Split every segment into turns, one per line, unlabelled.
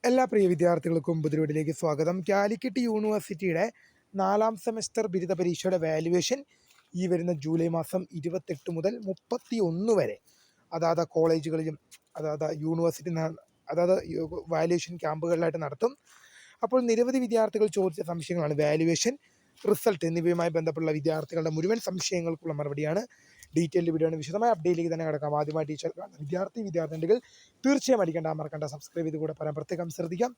എല്ലാ പ്രിയ വിദ്യാർത്ഥികൾക്കും പുതിയൊടിലേക്ക് സ്വാഗതം. കാലിക്കറ്റ് യൂണിവേഴ്സിറ്റിയുടെ 4ാം സെമസ്റ്റർ ബിരുദ പരീക്ഷയുടെ വാല്യുവേഷൻ ഈ വരുന്ന ജൂലൈ മാസം 28 മുതൽ 31 വരെ അതാത് കോളേജുകളിലും യൂണിവേഴ്സിറ്റി അതായത് വാല്യുവേഷൻ ക്യാമ്പുകളിലായിട്ട് നടത്തും. അപ്പോൾ നിരവധി വിദ്യാർത്ഥികൾ ചോദിച്ച സംശയങ്ങളാണ് വാല്യുവേഷൻ, റിസൾട്ട് എന്നിവയുമായി ബന്ധപ്പെട്ടുള്ള വിദ്യാർത്ഥികളുടെ മുഴുവൻ സംശയങ്ങൾക്കുള്ള മറുപടിയാണ്. ഡീറ്റെയിൽഡ് വീഡിയോയാണ്. വിശദമായ അപ്ഡേറ്റിലേക്ക് തന്നെ കിടക്കാം. ആദ്യമായി ടീച്ചർ കാണുന്ന വിദ്യാർത്ഥിനികൾ തീർച്ചയായും മറക്കണ്ട സബ്സ്ക്രൈബ് ചെയ്ത് കൂടെ പറയാൻ പ്രത്യേകം ശ്രദ്ധിക്കാം.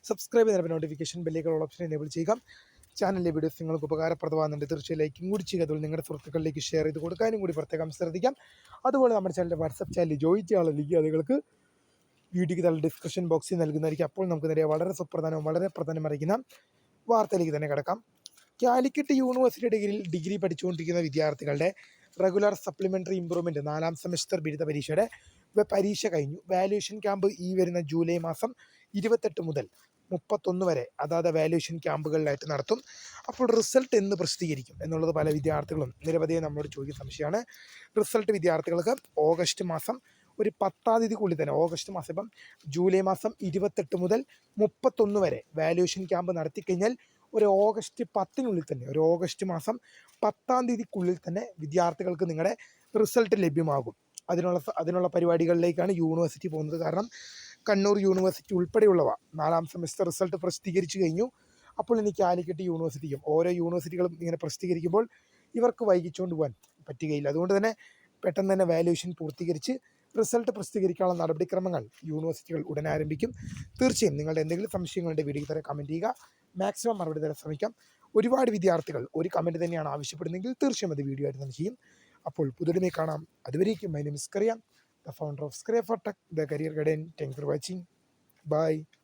സബ്സ്ക്രൈബ് ചെയ്ത നോട്ടിഫിക്കേഷൻ ബെല്ലേക്കുള്ള ഓപ്ഷൻ എനേബിൾ ചെയ്യുക. ചാനലിലെ വീഡിയോസ് നിങ്ങൾക്ക് ഉപകാരപ്രദമാകുന്നുണ്ട്, തീർച്ചയായും ലൈക്കും കൂടി ചെയ്യുക. അതുപോലെ നിങ്ങളുടെ സുഹൃത്തുക്കളിലേക്ക് ഷെയർ ചെയ്ത് കൊടുക്കാനും കൂടി പ്രത്യേകം ശ്രദ്ധിക്കാം. അതുപോലെ നമ്മുടെ ചാനലിൻ്റെ വാട്സപ്പ് ചാനലിൽ ജോയിൻ ചെയ്യാനുള്ള ലിങ്ക് അതുകൾക്ക് വീഡിയോയ്ക്ക് തന്നെ ഡിസ്ക്രിപ്ഷൻ ബോക്സിൽ നൽകുന്നതായിരിക്കും. അപ്പോൾ നമുക്ക് നേരെ വളരെ സുപ്രധാനവും വളരെ പ്രധാനം അറിയിക്കുന്ന വാർത്തയിലേക്ക് തന്നെ കിടക്കാം. കാലിക്കറ്റ് യൂണിവേഴ്സിറ്റി ഡിഗ്രി പഠിച്ചുകൊണ്ടിരിക്കുന്ന വിദ്യാർത്ഥികളുടെ റെഗുലർ സപ്ലിമെൻ്ററി ഇംപ്രൂവ്മെൻറ്റ് 4ാം സെമസ്റ്റർ ബിരുദ പരീക്ഷയുടെ പരീക്ഷ കഴിഞ്ഞു. വാല്യുവേഷൻ ക്യാമ്പ് ഈ വരുന്ന ജൂലൈ മാസം 28 മുതൽ 31 വരെ അതാത് വാല്യുവേഷൻ ക്യാമ്പുകളിലായിട്ട് നടത്തും. അപ്പോൾ റിസൾട്ട് എന്ന് പ്രസിദ്ധീകരിക്കും എന്നുള്ളത് പല വിദ്യാർത്ഥികളും നിരവധിയെ നമ്മളോട് ചോദിക്കുന്ന സംശയമാണ്. റിസൾട്ട് വിദ്യാർത്ഥികൾക്ക് ഓഗസ്റ്റ് മാസം ഒരു 10ാം തീയതിക്കുള്ളിൽ തന്നെ, ഓഗസ്റ്റ് മാസം ഇപ്പം ജൂലൈ മാസം 28 മുതൽ 31 വരെ വാല്യുവേഷൻ ക്യാമ്പ് നടത്തിക്കഴിഞ്ഞാൽ ഒരു ഓഗസ്റ്റ് 10-നുള്ളിൽ തന്നെ, ഒരു ഓഗസ്റ്റ് മാസം 10ാം തീയതിക്കുള്ളിൽ തന്നെ വിദ്യാർത്ഥികൾക്ക് നിങ്ങളുടെ റിസൾട്ട് ലഭ്യമാകും. അതിനുള്ള പരിപാടികളിലേക്കാണ് യൂണിവേഴ്സിറ്റി പോകുന്നത്. കാരണം കണ്ണൂർ യൂണിവേഴ്സിറ്റി ഉൾപ്പെടെയുള്ളവ 4ാം സെമസ്റ്റർ റിസൾട്ട് പ്രസിദ്ധീകരിച്ചു കഴിഞ്ഞു. അപ്പോൾ ഇനി കാലിക്കറ്റ് യൂണിവേഴ്സിറ്റിയും ഓരോ യൂണിവേഴ്സിറ്റികളും ഇങ്ങനെ പ്രസിദ്ധീകരിക്കുമ്പോൾ ഇവർക്ക് വൈകിച്ചുകൊണ്ട് പോകാൻ പറ്റുകയില്ല. അതുകൊണ്ട് തന്നെ പെട്ടെന്ന് തന്നെ വാല്യുവേഷൻ പൂർത്തീകരിച്ച് റിസൾട്ട് പ്രസിദ്ധീകരിക്കാനുള്ള നടപടിക്രമങ്ങൾ യൂണിവേഴ്സിറ്റികൾ ഉടൻ ആരംഭിക്കും. തീർച്ചയായും നിങ്ങളുടെ എന്തെങ്കിലും സംശയങ്ങളുടെ വീഡിയോയ്ക്ക് തന്നെ കമൻറ്റ് ചെയ്യുക. മാക്സിമം മറുപടി തരാൻ ശ്രമിക്കാം. ഒരുപാട് വിദ്യാർത്ഥികൾ ഒരു കമൻറ്റ് തന്നെയാണ് ആവശ്യപ്പെടുന്നതെങ്കിൽ തീർച്ചയായും അത് വീഡിയോ ആയിട്ട് തന്നെ ചെയ്യും. അപ്പോൾ പുതുമയെ കാണാം. അതുവരേക്കും my name is Kariyan, the founder of സ്ക്രേ for tech, the career guidance. Thanks for watching. By.